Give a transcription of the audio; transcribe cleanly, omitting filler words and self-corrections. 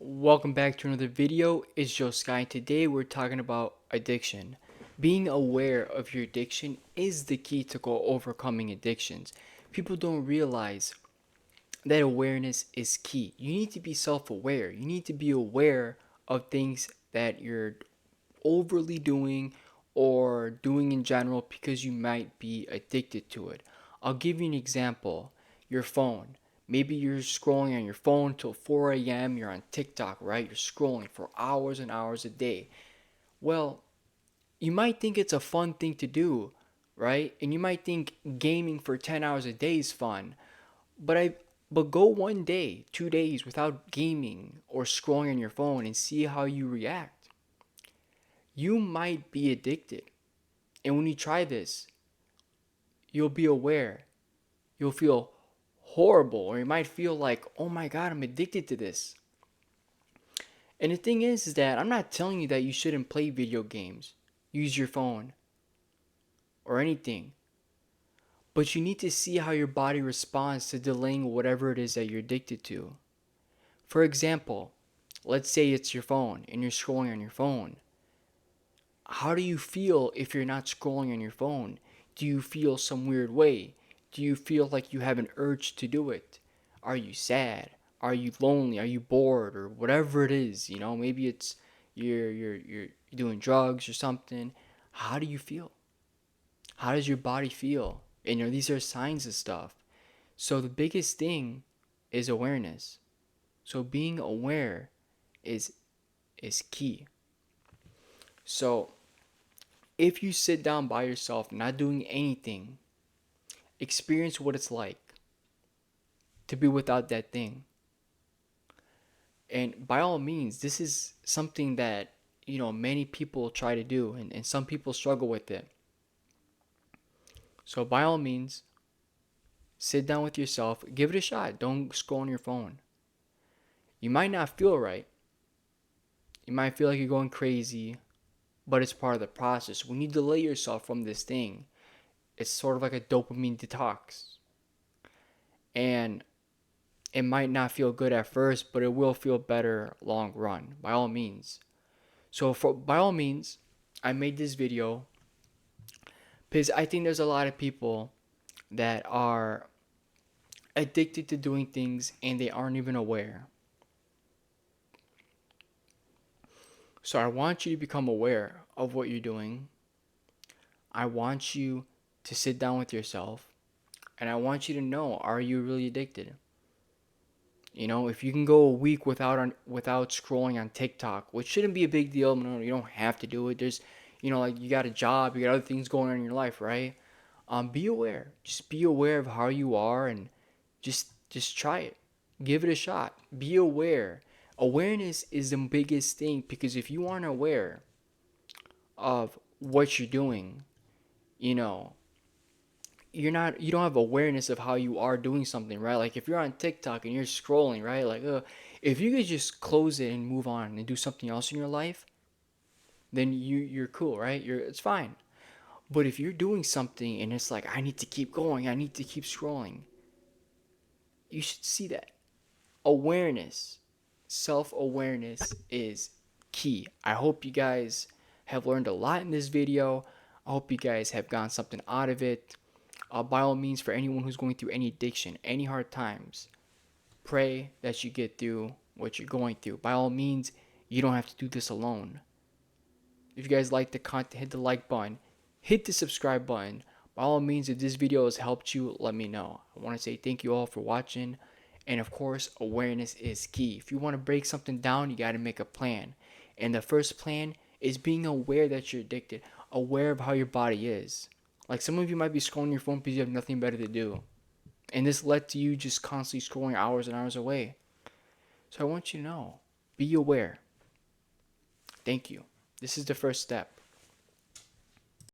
Welcome back to another video. It's Joe Sky. Today we're talking about addiction. Being aware of your addiction is the key to overcoming addictions. People don't realize that awareness is key. You need to be self-aware. You need to be aware of things that you're overly doing or doing in general because you might be addicted to it. I'll give you an example. Your phone. Maybe you're scrolling on your phone till 4 a.m. You're on TikTok, right? You're scrolling for hours and hours a day. Well, you might think it's a fun thing to do, right? And you might think gaming for 10 hours a day is fun. But go 1 day, 2 days without gaming or scrolling on your phone and see how you react. You might be addicted. And when you try this, you'll be aware. You'll feel horrible, or you might feel like, oh my God, I'm addicted to this. And the thing is that I'm not telling you that you shouldn't play video games, use your phone, or anything. But you need to see how your body responds to delaying whatever it is that you're addicted to. For example, let's say it's your phone and you're scrolling on your phone. How do you feel if you're not scrolling on your phone? Do you feel some weird way? Do you feel like you have an urge to do it? Are you sad? Are you lonely? Are you bored or whatever it is? Maybe it's you're doing drugs or something. How do you feel? How does your body feel? And these are signs of stuff. So the biggest thing is awareness. So being aware is is key. So if you sit down by yourself, not doing anything, experience what it's like to be without that thing. And by all means, this is something that, many people try to do, and some people struggle with it. So by all means, sit down with yourself, give it a shot. Don't scroll on your phone. You might not feel right. You might feel like you're going crazy, but it's part of the process. When you delay yourself from this thing, it's sort of like a dopamine detox. And it might not feel good at first, but it will feel better long run, by all means. So by all means, I made this video because I think there's a lot of people that are addicted to doing things and they aren't even aware. So I want you to become aware of what you're doing. I want you to sit down with yourself and I want you to know, are you really addicted? If you can go a week without scrolling on TikTok, which shouldn't be a big deal. No, you don't have to do it. There's, like you got a job, you got other things going on in your life, right? Be aware. Just be aware of how you are and just try it. Give it a shot. Be aware. Awareness is the biggest thing because if you aren't aware of what you're doing, you know, you don't have awareness of how you are doing something, right? Like if you're on TikTok and you're scrolling, right? Like if you could just close it and move on and do something else in your life, then you're cool, right? It's fine. But if you're doing something and it's like I need to keep going, I need to keep scrolling, you should see that. Awareness, self-awareness is key. I hope you guys have learned a lot in this video. I hope you guys have gotten something out of it. By all means, for anyone who's going through any addiction, any hard times, pray that you get through what you're going through. By all means, you don't have to do this alone. If you guys like the content, hit the like button, hit the subscribe button. By all means, if this video has helped you, let me know. I want to say thank you all for watching. And of course, awareness is key. If you want to break something down, you got to make a plan. And the first plan is being aware that you're addicted, aware of how your body is. Like some of you might be scrolling your phone because you have nothing better to do. And this led to you just constantly scrolling hours and hours away. So I want you to know, be aware. Thank you. This is the first step.